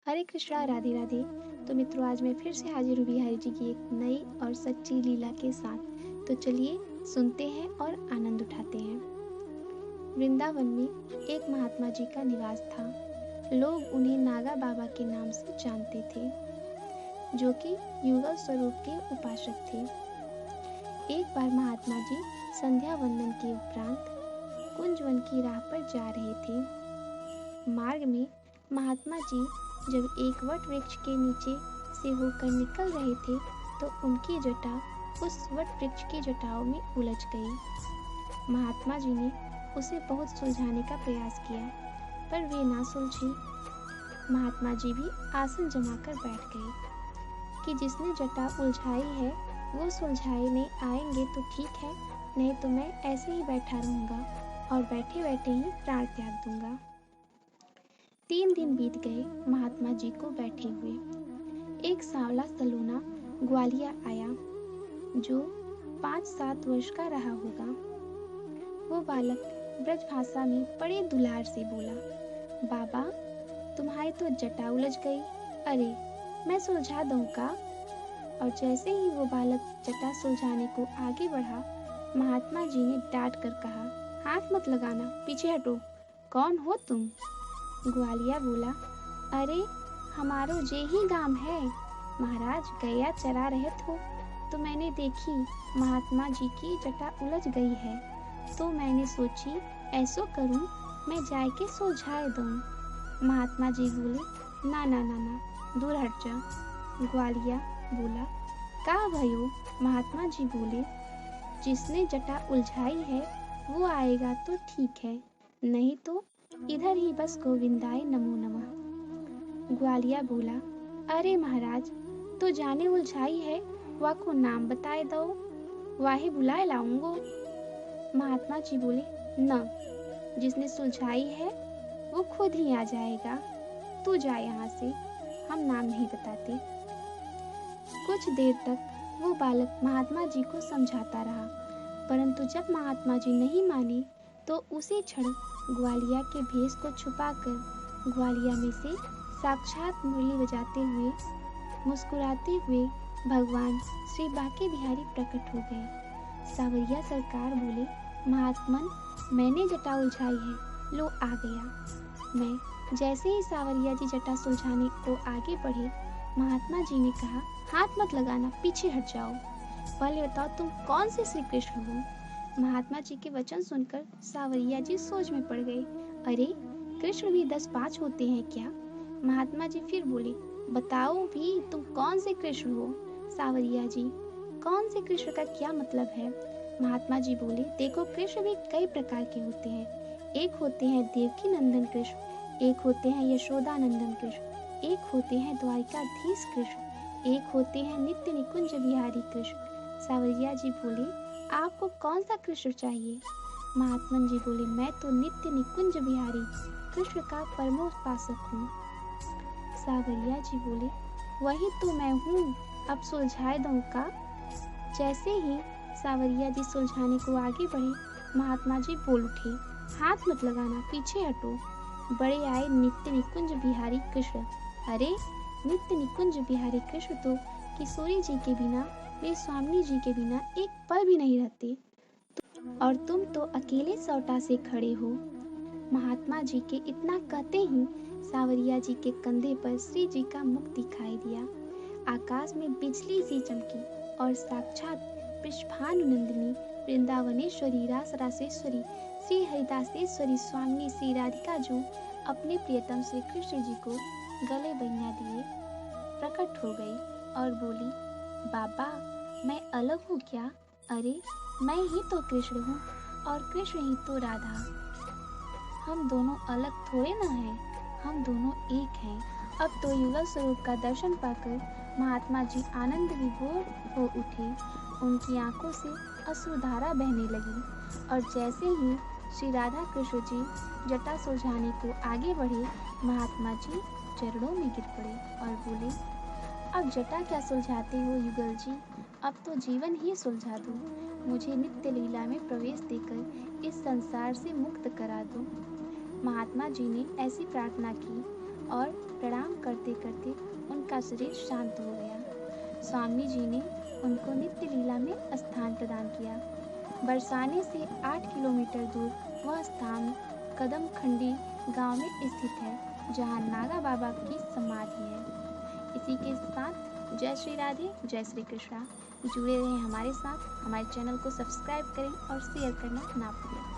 हरे कृष्णा, राधे राधे। तो मित्रों, आज मैं फिर से हाजिर हूँ बिहारी जी की एक नई और सच्ची लीला के साथ। तो चलिए सुनते हैं और आनंद उठाते हैं। वृंदावन में एक महात्मा जी का निवास था। लोग उन्हें नागा बाबा के नाम से जानते थे, जो कि युगल स्वरूप के उपासक थे। एक बार महात्मा जी संध्या वंदन के उपरांत कुंजवन की राह पर जा रहे थे। मार्ग में महात्मा जी जब एक वट वृक्ष के नीचे से होकर निकल रहे थे तो उनकी जटा उस वट वृक्ष की जटाओं में उलझ गई। महात्मा जी ने उसे बहुत सुलझाने का प्रयास किया, पर वे ना सुलझी। महात्मा जी भी आसन जमाकर बैठ गए कि जिसने जटा उलझाई है वो सुलझाने आएंगे तो ठीक है, नहीं तो मैं ऐसे ही बैठा रहूंगा और बैठे बैठे ही प्राण त्याग दूंगा। 3 दिन बीत गए महात्मा जी को बैठे हुए। एक सांवला सलोना ग्वालिया आया, जो 5-7 वर्ष का रहा होगा। वो बालक ब्रज भाषा में बड़े दुलार से बोला, बाबा, तुम्हारी तो जटा उलझ गई, अरे मैं सुलझा दूं का? और जैसे ही वो बालक जटा सुलझाने को आगे बढ़ा, महात्मा जी ने डांट कर कहा, हाथ मत लगाना, पीछे हटो, कौन हो तुम? ग्वालिया बोला, अरे हमारो जे ही गांव है, महाराज गैया चरा रहे थे तो मैंने देखी महात्मा जी की जटा उलझ गई है, तो मैंने सोची ऐसो करूं मैं जाए के सुलझाए दूं। महात्मा जी बोले, ना ना ना ना, दूर हट जा। ग्वालिया बोला, का भयो? महात्मा जी बोले, जिसने जटा उलझाई है वो आएगा तो ठीक है, नहीं तो इधर ही बस गोविंदाय नमो नमः। ग्वालिया बोला, अरे महाराज, तो जाने उलझाई है वह को नाम बताए दो, वाहे बुलाए लाऊंगो। महात्मा जी बोले, न, जिसने सुलझाई है वो खुद ही आ जाएगा, तू जा यहाँ से, हम नाम नहीं बताते। कुछ देर तक वो बालक महात्मा जी को समझाता रहा, परंतु जब महात्मा जी नहीं माने तो उसी क्षण ग्वालिया के भेष को छुपाकर ग्वालिया में से साक्षात मुरली बजाते हुए मुस्कुराते हुए भगवान श्री बांके बिहारी प्रकट हो गए। सावरिया सरकार बोले, महात्मन, मैंने जटा उलझाई है, लो आ गया। मैं जैसे ही सावरिया जी जटा सुलझाने को आगे बढ़े, महात्मा जी ने कहा, हाथ मत लगाना, पीछे हट जाओ, पहले बताओ तुम कौन से श्री कृष्ण हो? महात्मा जी के वचन सुनकर सावरिया जी सोच में पड़ गए। अरे, कृष्ण भी 10-5 होते हैं क्या? महात्मा जी फिर बोले, बताओ भी तुम कौन से कृष्ण हो? सावरिया जी, कौन से कृष्ण का क्या मतलब है? महात्मा जी बोले, देखो, कृष्ण भी कई प्रकार के होते हैं। एक होते हैं देवकी नंदन कृष्ण, एक होते हैं यशोदा नंदन कृष्ण, एक होते हैं द्वारिकाधीश कृष्ण, एक होते हैं नित्य निकुंज बिहारी कृष्ण। सावरिया जी बोले, आपको कौन सा कृष्ण चाहिए? महात्मा जी बोले, मैं तो नित्य निकुंज बिहारी कृष्ण का परमोपासक हूँ। सावरिया जी बोले, वही तो मैं हूँ, अब सुलझाए दूं का? जैसे ही सावरिया जी सुलझाने को आगे बढ़े, महात्मा जी बोल उठे, हाथ मत लगाना, पीछे हटो, बड़े आए नित्य निकुंज बिहारी कृष्ण। अरे, नित्य निकुंज बिहारी कृष्ण तो किशोरी जी के बिना, वे स्वामी जी के बिना एक पल भी नहीं रहते, और तुम तो अकेले सौटा से खड़े हो। महात्मा जी के इतना कहते ही सावरिया जी के कंधे पर श्री जी का मुख दिखाई दिया। आकाश में बिजली सी चमकी और साक्षात वृषभानुनंदिनी वृंदावनेश्वरी रासरासेश्वरी श्री हरिदासेश्वरी स्वामी श्री राधिका जो अपने प्रियतम श्री कृष्ण जी को गले बैया दिए प्रकट हो गई और बोली, बाबा, मैं अलग हूँ क्या? अरे, मैं ही तो कृष्ण हूँ और कृष्ण ही तो राधा। हम दोनों अलग थोड़े ना हैं, हम दोनों एक हैं। अब तो युगल स्वरूप का दर्शन पाकर महात्मा जी आनंद विभोर हो उठे। उनकी आंखों से अश्रुधारा बहने लगी और जैसे ही श्री राधा कृष्ण जी जटा सुलझाने को आगे बढ़े, महात्मा जी चरणों में गिर पड़े और बोले, अब जटा क्या सुलझाते हो युगल जी, अब तो जीवन ही सुलझा दो, मुझे नित्य लीला में प्रवेश देकर इस संसार से मुक्त करा दो। महात्मा जी ने ऐसी प्रार्थना की और प्रणाम करते का शरीर शांत हो गया। स्वामी जी ने उनको नित्य लीला में स्थान प्रदान किया। बरसाने से 8 किलोमीटर दूर वह स्थान कदमखंडी गांव में स्थित है, जहां नागा बाबा की समाधि है। इसी के साथ जय श्री राधे, जय श्री कृष्णा। जुड़े रहें हमारे साथ। हमारे चैनल को सब्सक्राइब करें और शेयर करना ना भूलें।